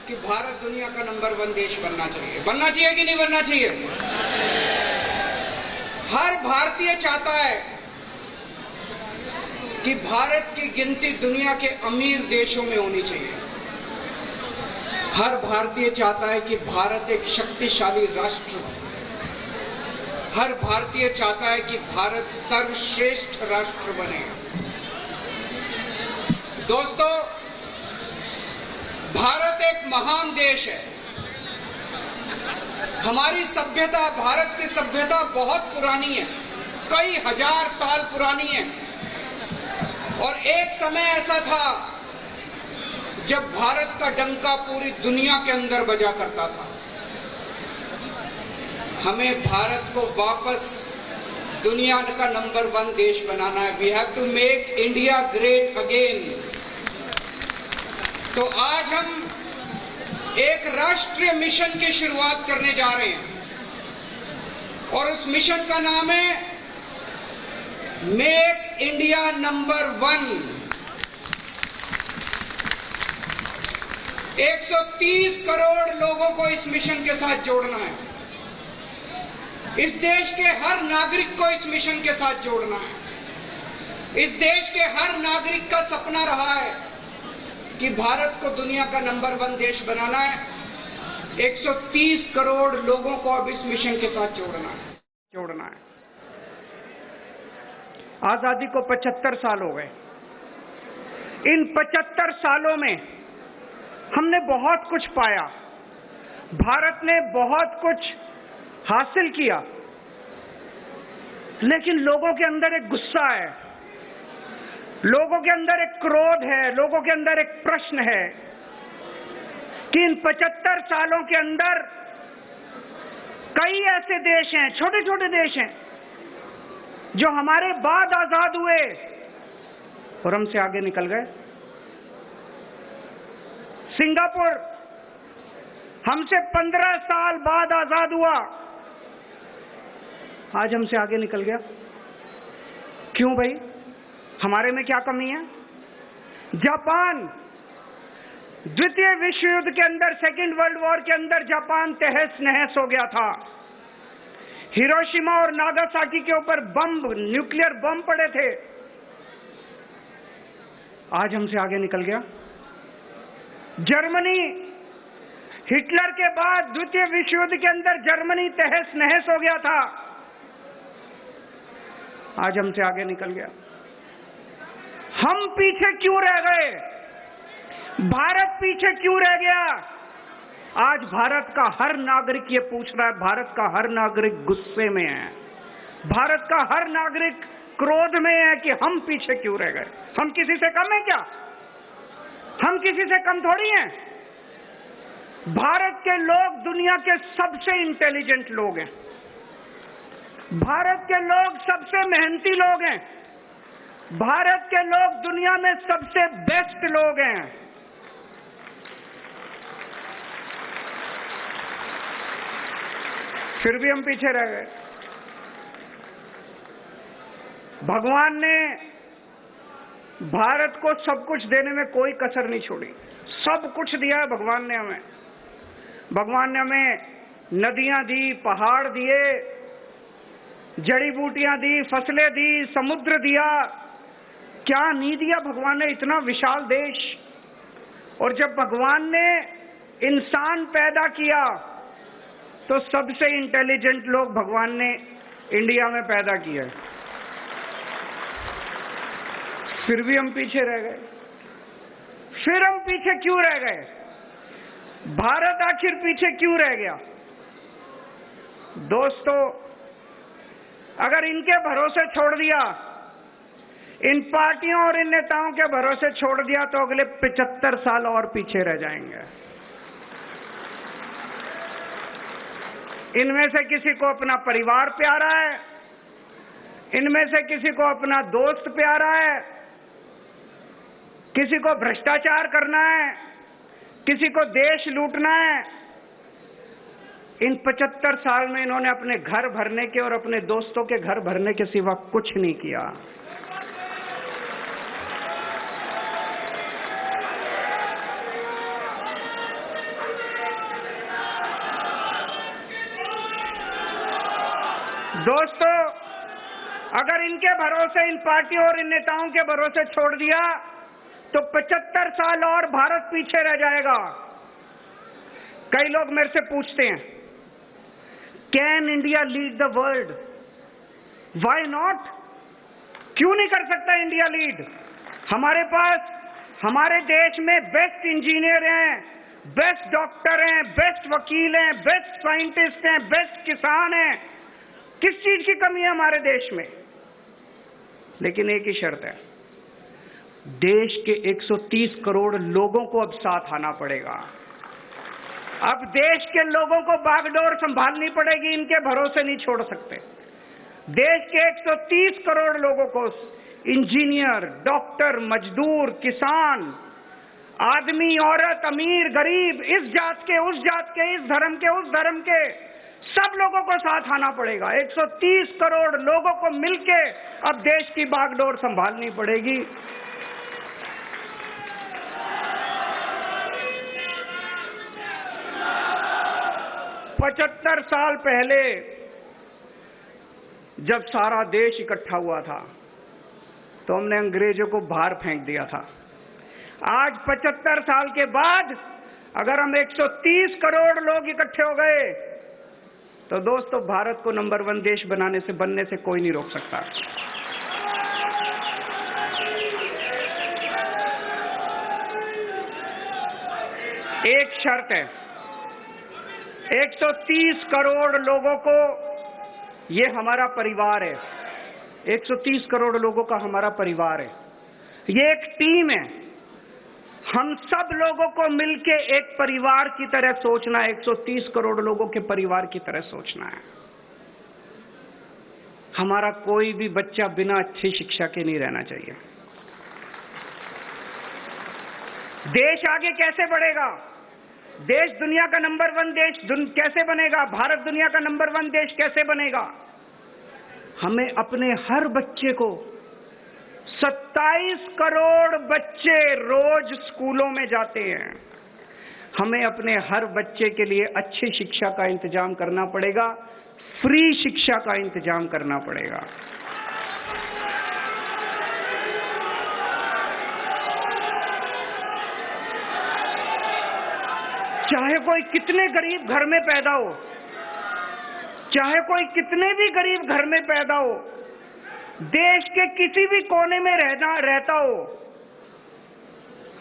कि भारत दुनिया का नंबर 1 देश बनना चाहिए। बनना चाहिए कि नहीं बनना चाहिए? हर भारतीय चाहता है कि भारत की गिनती दुनिया के अमीर देशों में होनी चाहिए। हर भारतीय चाहता है कि भारत एक शक्तिशाली राष्ट्र बने। हर भारतीय चाहता है कि भारत सर्वश्रेष्ठ राष्ट्र बने। दोस्तों, भारत एक महान देश है। हमारी सभ्यता, भारत की सभ्यता बहुत पुरानी है, कई हजार साल पुरानी है। और एक समय ऐसा था जब भारत का डंका पूरी दुनिया के अंदर बजा करता था। हमें भारत को वापस दुनिया का नंबर 1 देश बनाना है। We have to make India great again. तो आज हम एक राष्ट्रीय मिशन की शुरुआत करने जा रहे हैं और उस मिशन का नाम है मेक इंडिया नंबर 1। 130 करोड़ लोगों को इस मिशन के साथ जोड़ना है। इस देश के हर नागरिक को इस मिशन के साथ जोड़ना है। इस देश के हर नागरिक का सपना रहा है कि भारत को दुनिया का नंबर 1 देश बनाना है। 130 करोड़ लोगों को अब इस मिशन के साथ जोड़ना है। आजादी को 75 साल हो गए। इन 75 सालों में हमने बहुत कुछ पाया। भारत ने बहुत कुछ हासिल किया, लेकिन लोगों के अंदर एक गुस्सा है, लोगों के अंदर एक क्रोध है, लोगों के अंदर एक प्रश्न है कि इन 75 सालों के अंदर कई ऐसे देश हैं, छोटे छोटे देश हैं, जो हमारे बाद आजाद हुए और हमसे आगे निकल गए। सिंगापुर हमसे 15 साल बाद आजाद हुआ, आज हमसे आगे निकल गया। क्यों भाई? हमारे में क्या कमी है? जापान, द्वितीय विश्व युद्ध के अंदर, सेकेंड वर्ल्ड वॉर के अंदर जापान तहस नहस हो गया था। हिरोशिमा और नागासाकी के ऊपर बम, न्यूक्लियर बम पड़े थे। आज हमसे आगे निकल गया। जर्मनी, हिटलर के बाद द्वितीय विश्व युद्ध के अंदर जर्मनी तहस नहस हो गया था, आज हमसे आगे निकल गया। हम पीछे क्यों रह गए? भारत पीछे क्यों रह गया? आज भारत का हर नागरिक ये पूछ रहा है। भारत का हर नागरिक गुस्से में है, भारत का हर नागरिक क्रोध में है कि हम पीछे क्यों रह गए। हम किसी से कम है क्या? हम किसी से कम थोड़ी हैं। भारत के लोग दुनिया के सबसे इंटेलिजेंट लोग हैं। भारत के लोग सबसे मेहनती लोग हैं। भारत के लोग दुनिया में सबसे बेस्ट लोग हैं। फिर भी हम पीछे रह गए। भगवान ने भारत को सब कुछ देने में कोई कसर नहीं छोड़ी। सब कुछ दिया है भगवान ने हमें। भगवान ने हमें नदियां दी, पहाड़ दिए, जड़ी बूटियां दी, फसलें दी, समुद्र दिया। क्या नहीं दिया भगवान ने? इतना विशाल देश। और जब भगवान ने इंसान पैदा किया तो सबसे इंटेलिजेंट लोग भगवान ने इंडिया में पैदा किया। फिर भी हम पीछे रह गए। फिर हम पीछे क्यों रह गए? भारत आखिर पीछे क्यों रह गया? दोस्तों, अगर इनके भरोसे छोड़ दिया, इन पार्टियों और इन नेताओं के भरोसे छोड़ दिया, तो अगले 75 साल और पीछे रह जाएंगे। इनमें से किसी को अपना परिवार प्यारा है, इनमें से किसी को अपना दोस्त प्यारा है, किसी को भ्रष्टाचार करना है, किसी को देश लूटना है। इन 75 साल में इन्होंने अपने घर भरने के और अपने दोस्तों के घर भरने के सिवा कुछ नहीं किया। दोस्तों, अगर इनके भरोसे, इन पार्टियों और इन नेताओं के भरोसे छोड़ दिया तो 75 साल और भारत पीछे रह जाएगा। कई लोग मेरे से पूछते हैं, can India lead the world? Why not? क्यों नहीं कर सकता इंडिया लीड? हमारे पास, हमारे देश में बेस्ट इंजीनियर हैं, बेस्ट डॉक्टर हैं, बेस्ट वकील हैं, बेस्ट साइंटिस्ट हैं, बेस्ट किसान हैं। किस चीज की कमी है हमारे देश में? लेकिन एक ही शर्त है, देश के 130 करोड़ लोगों को अब साथ आना पड़ेगा। अब देश के लोगों को बागडोर संभालनी पड़ेगी, इनके भरोसे नहीं छोड़ सकते। देश के 130 करोड़ लोगों को, इंजीनियर, डॉक्टर, मजदूर, किसान, आदमी, औरत, अमीर, गरीब, इस जात के, उस जात के, इस धर्म के, उस धर्म के, सब लोगों को साथ आना पड़ेगा। 130 करोड़ लोगों को मिलके अब देश की बागडोर संभालनी पड़ेगी। पचहत्तर साल पहले जब सारा देश इकट्ठा हुआ था तो हमने अंग्रेजों को बाहर फेंक दिया था। आज 75 साल के बाद अगर हम 130 करोड़ लोग इकट्ठे हो गए तो दोस्तों, भारत को नंबर 1 देश बनने से कोई नहीं रोक सकता। एक शर्त है, 130 करोड़ लोगों को, ये हमारा परिवार है। 130 करोड़ लोगों का हमारा परिवार है, ये एक टीम है। हम सब लोगों को मिलके एक परिवार की तरह सोचना है, 130 करोड़ लोगों के परिवार की तरह सोचना है। हमारा कोई भी बच्चा बिना अच्छी शिक्षा के नहीं रहना चाहिए। देश आगे कैसे बढ़ेगा? देश दुनिया का नंबर 1 देश कैसे बनेगा? भारत दुनिया का नंबर 1 देश कैसे बनेगा? हमें अपने हर बच्चे को, 27 करोड़ बच्चे रोज स्कूलों में जाते हैं, हमें अपने हर बच्चे के लिए अच्छी शिक्षा का इंतजाम करना पड़ेगा, फ्री शिक्षा का इंतजाम करना पड़ेगा। चाहे कोई कितने गरीब घर में पैदा हो, चाहे कोई कितने भी गरीब घर में पैदा हो, देश के किसी भी कोने में रहता हो,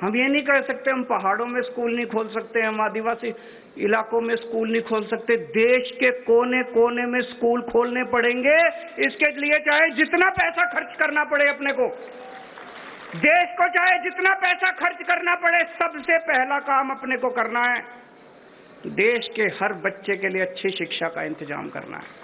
हम ये नहीं कह सकते हम पहाड़ों में स्कूल नहीं खोल सकते, हम आदिवासी इलाकों में स्कूल नहीं खोल सकते। देश के कोने कोने में स्कूल खोलने पड़ेंगे। इसके लिए चाहे जितना पैसा खर्च करना पड़े अपने को, देश को चाहे जितना पैसा खर्च करना पड़े, सबसे पहला काम अपने को करना है, देश के हर बच्चे के लिए अच्छी शिक्षा का इंतजाम करना है।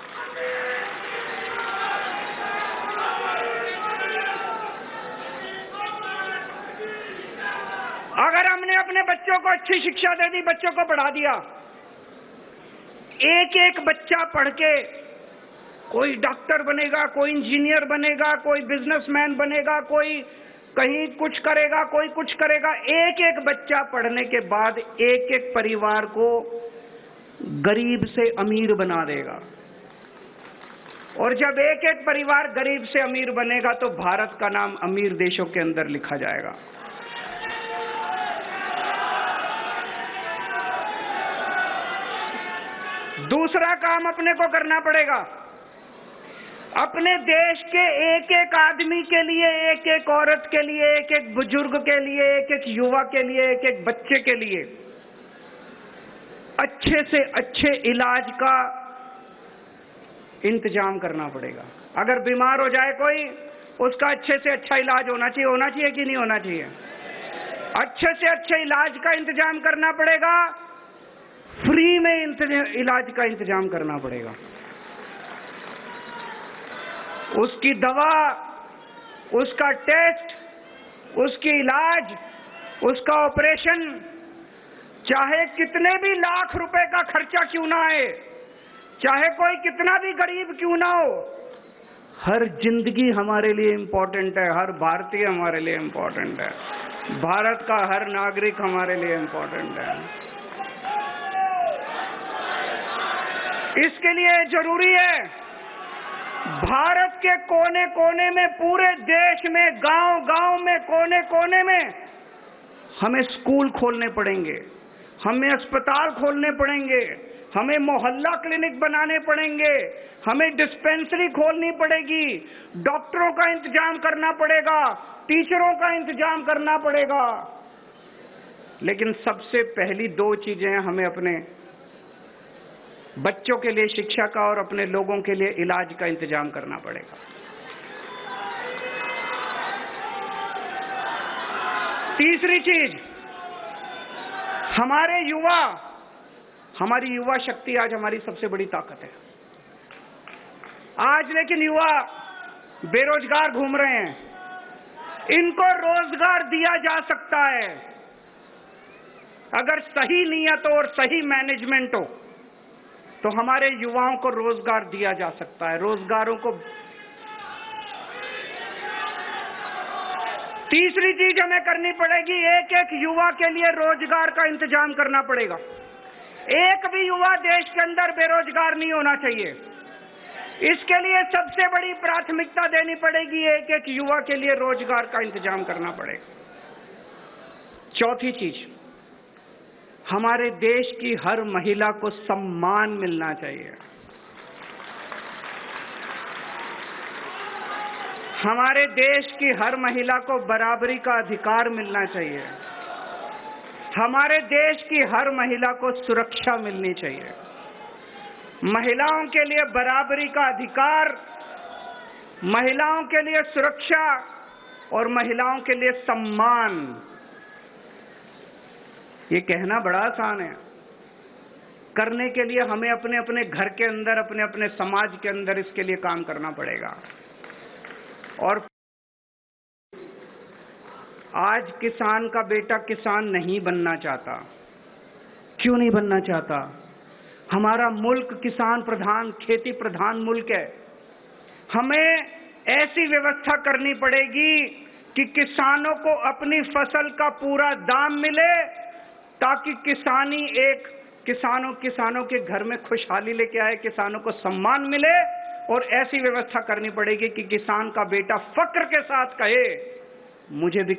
अगर हमने अपने बच्चों को अच्छी शिक्षा दे दी, बच्चों को पढ़ा दिया, एक एक बच्चा पढ़ के कोई डॉक्टर बनेगा, कोई इंजीनियर बनेगा, कोई बिजनेसमैन बनेगा, कोई कहीं कुछ करेगा, कोई कुछ करेगा। एक एक बच्चा पढ़ने के बाद एक एक परिवार को गरीब से अमीर बना देगा। और जब एक एक परिवार गरीब से अमीर बनेगा तो भारत का नाम अमीर देशों के अंदर लिखा जाएगा। दूसरा काम अपने को करना पड़ेगा, अपने देश के एक एक आदमी के लिए, एक एक औरत के लिए, एक एक बुजुर्ग के लिए, एक एक युवा के लिए, एक एक बच्चे के लिए अच्छे से अच्छे इलाज का इंतजाम करना पड़ेगा। अगर बीमार हो जाए कोई, उसका अच्छे से अच्छा इलाज होना चाहिए कि नहीं होना चाहिए? अच्छे से अच्छे इलाज का इंतजाम करना पड़ेगा, फ्री में इलाज का इंतजाम करना पड़ेगा। उसकी दवा, उसका टेस्ट, उसकी इलाज, उसका ऑपरेशन, चाहे कितने भी लाख रुपए का खर्चा क्यों ना आए, चाहे कोई कितना भी गरीब क्यों ना हो, हर जिंदगी हमारे लिए इंपॉर्टेंट है, हर भारतीय हमारे लिए इंपॉर्टेंट है, भारत का हर नागरिक हमारे लिए इंपॉर्टेंट है। इसके लिए जरूरी है भारत के कोने कोने में, पूरे देश में, गांव-गांव में, कोने कोने में हमें स्कूल खोलने पड़ेंगे, हमें अस्पताल खोलने पड़ेंगे, हमें मोहल्ला क्लिनिक बनाने पड़ेंगे, हमें डिस्पेंसरी खोलनी पड़ेगी, डॉक्टरों का इंतजाम करना पड़ेगा, टीचरों का इंतजाम करना पड़ेगा। लेकिन सबसे पहली दो चीजें हमें अपने बच्चों के लिए शिक्षा का और अपने लोगों के लिए इलाज का इंतजाम करना पड़ेगा। तीसरी चीज, हमारी युवा शक्ति आज हमारी सबसे बड़ी ताकत है। आज लेकिन युवा बेरोजगार घूम रहे हैं, इनको रोजगार दिया जा सकता है अगर सही नियत और सही मैनेजमेंट हो, तो हमारे युवाओं को रोजगार दिया जा सकता है। रोजगारों को तीसरी चीज हमें करनी पड़ेगी, एक एक युवा के लिए रोजगार का इंतजाम करना पड़ेगा। एक भी युवा देश के अंदर बेरोजगार नहीं होना चाहिए। इसके लिए सबसे बड़ी प्राथमिकता देनी पड़ेगी, एक एक युवा के लिए रोजगार का इंतजाम करना पड़ेगा। चौथी चीज, हमारे देश की हर महिला को सम्मान मिलना चाहिए। हमारे देश की हर महिला को बराबरी का अधिकार मिलना चाहिए। हमारे देश की हर महिला को सुरक्षा मिलनी चाहिए। महिलाओं के लिए बराबरी का अधिकार, महिलाओं के लिए सुरक्षा और महिलाओं के लिए सम्मान, ये कहना बड़ा आसान है, करने के लिए हमें अपने अपने घर के अंदर, अपने अपने समाज के अंदर इसके लिए काम करना पड़ेगा। और आज किसान का बेटा किसान नहीं बनना चाहता। क्यों नहीं बनना चाहता? हमारा मुल्क किसान प्रधान, खेती प्रधान मुल्क है। हमें ऐसी व्यवस्था करनी पड़ेगी कि किसानों को अपनी फसल का पूरा दाम मिले, ताकि किसानों के घर में खुशहाली लेके आए, किसानों को सम्मान मिले। और ऐसी व्यवस्था करनी पड़ेगी कि किसान का बेटा फक्र के साथ कहे, मुझे भी